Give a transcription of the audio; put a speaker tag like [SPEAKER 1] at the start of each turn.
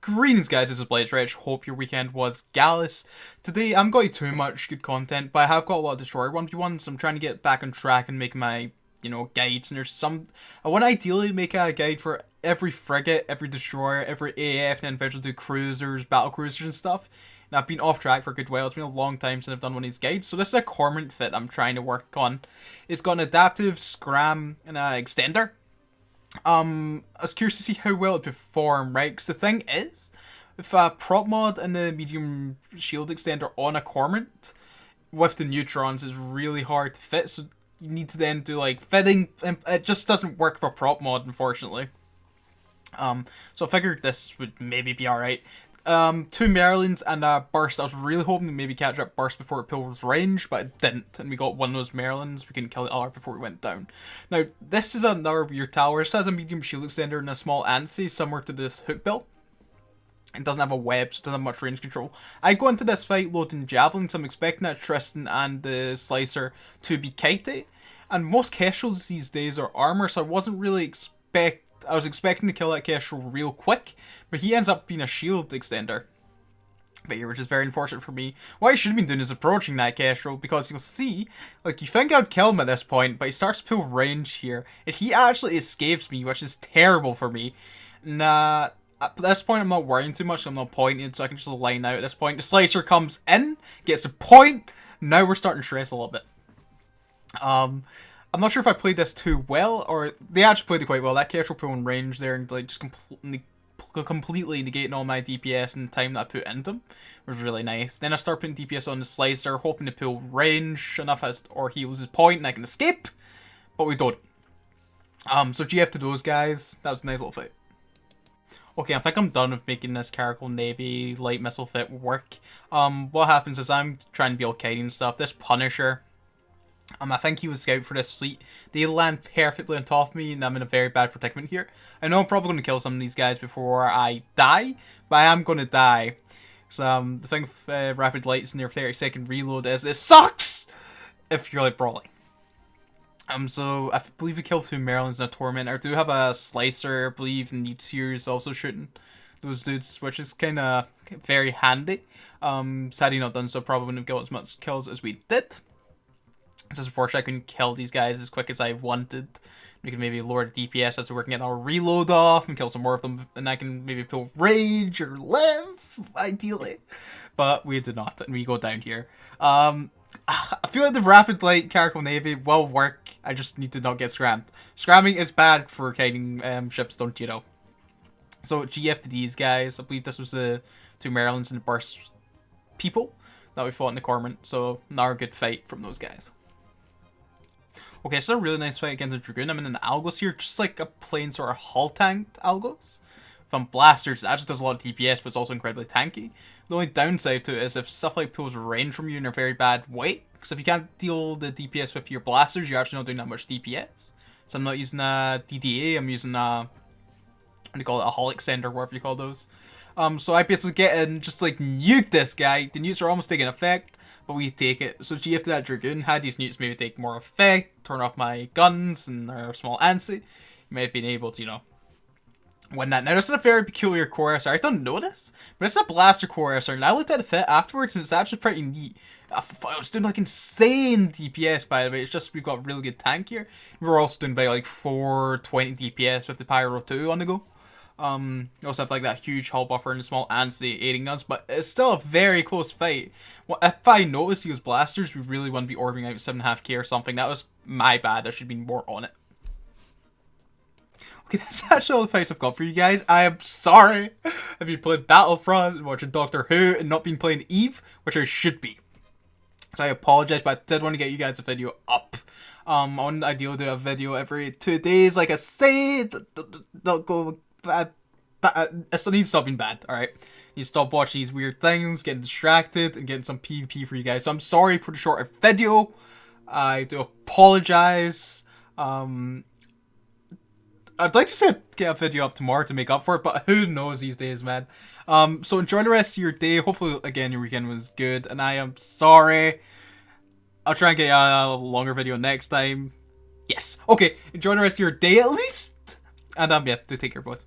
[SPEAKER 1] Greetings guys, this is Blaze Rich, hope your weekend was gallus. Today I haven't got too much good content, but I have got a lot of Destroyer 1v1s, so I'm trying to get back on track and make my, guides, and I want to ideally make a guide for every frigate, every destroyer, every AF, and then eventually do cruisers, battle cruisers and stuff. And I've been off track for a good while, it's been a long time since I've done one of these guides, so this is a cormorant fit I'm trying to work on. It's got an adaptive, scram, and an extender. I was curious to see how well it performed, right? Because the thing is, with a prop mod and the medium shield extender on a cormorant, with the neutrons is really hard to fit, so you need to then do like fitting, and it just doesn't work for prop mod, unfortunately. So I figured this would maybe be alright. 2 Merlins and a burst. I was really hoping to maybe catch up burst before it pulls range, but it didn't, and we got one of those Merlins. We couldn't kill the other before we went down. Now, this is another weird tower. This has a medium shield extender and a small ANSI, similar to this hook bill. It doesn't have a web, so it doesn't have much range control. I go into this fight loading javelins. I'm expecting that Tristan and the Slicer to be kitey, and most Kestrels these days are armor, so I wasn't really I was expecting to kill that Kestrel real quick, but he ends up being a shield extender. But here, which is very unfortunate for me. What I should have been doing is approaching that Kestrel, because you'll see, like, you think I'd kill him at this point, but he starts to pull range here, and he actually escapes me, which is terrible for me. Nah, at this point I'm not worrying too much, I'm not pointing, so I can just line out at this point. The Slicer comes in, gets a point, now we're starting to stress a little bit. I'm not sure if I played this too well, or they actually played it quite well. That Kestrel pulling range there and like just completely negating all my DPS and the time that I put into them was really nice. Then I start putting DPS on the Slicer, hoping to pull range enough or he loses point and I can escape, but we don't. So GF to those guys. That was a nice little fight. Okay, I think I'm done with making this Caracal Navy light missile fit work. What happens is I'm trying to be all kiting and stuff. This Punisher, I think he was scout for this fleet. They land perfectly on top of me, and I'm in a very bad predicament here. I know I'm probably going to kill some of these guys before I die, but I am going to die. So, the thing with rapid lights and their 30-second reload is, it sucks if you're like brawling. So, I believe we killed 2 Merlins and a Torment. I do have a Slicer, I believe, and Need Series also shooting those dudes, which is kind of very handy. Sadly not done so, probably wouldn't have got as much kills as we did. It's just unfortunate I couldn't kill these guys as quick as I wanted. We can maybe lower the DPS as we're getting our reload off and kill some more of them, and I can maybe pull rage or live, ideally. But we did not, and we go down here. I feel like the rapid light Caracal Navy will work. I just need to not get scrammed. Scramming is bad for kiting ships, don't you know? So GF to these guys. I believe this was the 2 Merlins and the burst people that we fought in the Cormorant. So another good fight from those guys. Okay, it's a really nice fight against a Dragoon. I'm in an Algos here, just like a plain sort of hull tanked Algos. From blasters, it actually does a lot of DPS, but it's also incredibly tanky. The only downside to it is if stuff like pulls range from you in a very bad way. Because if you can't deal the DPS with your blasters, you're actually not doing that much DPS. So I'm not using a DDA, I'm using a, what do you call it, a hull extender, whatever you call those. So I basically get in, just like nuke this guy. The nukes are almost taking effect, but we take it. So GF to that Dragoon, had these nukes maybe take more effect, turn off my guns and our small ANSI, you may have been able to, win that. Now this is a very peculiar core SR. I don't know this, but it's a blaster core SR, and I looked at the fit afterwards and it's actually pretty neat. I was doing like insane DPS, by the way. It's just we've got really good tank here. We're also doing about like 420 DPS with the Pyro 2 on the go. We also have like that huge hull buffer and a small ANSI aiding us, but it's still a very close fight. Well, if I noticed he was blasters, we really want to be orbiting out 7.5k or something. That was my bad. There should be more on it. Okay, that's actually all the fights I've got for you guys. I am sorry if you played Battlefront and watching Doctor Who and not been playing Eve, which I should be. So I apologize, but I did want to get you guys a video up. I want to ideally do a video every 2 days, like I say. Don't go bad. I still need to stop being bad, alright? You stop watching these weird things, getting distracted, and getting some PvP for you guys. So I'm sorry for the shorter video. I do apologize. I'd like to say get a video up tomorrow to make up for it, but who knows these days, man. So enjoy the rest of your day. Hopefully, again, your weekend was good. And I am sorry. I'll try and get a longer video next time. Yes. Okay, enjoy the rest of your day at least. And yeah, do take care, boys.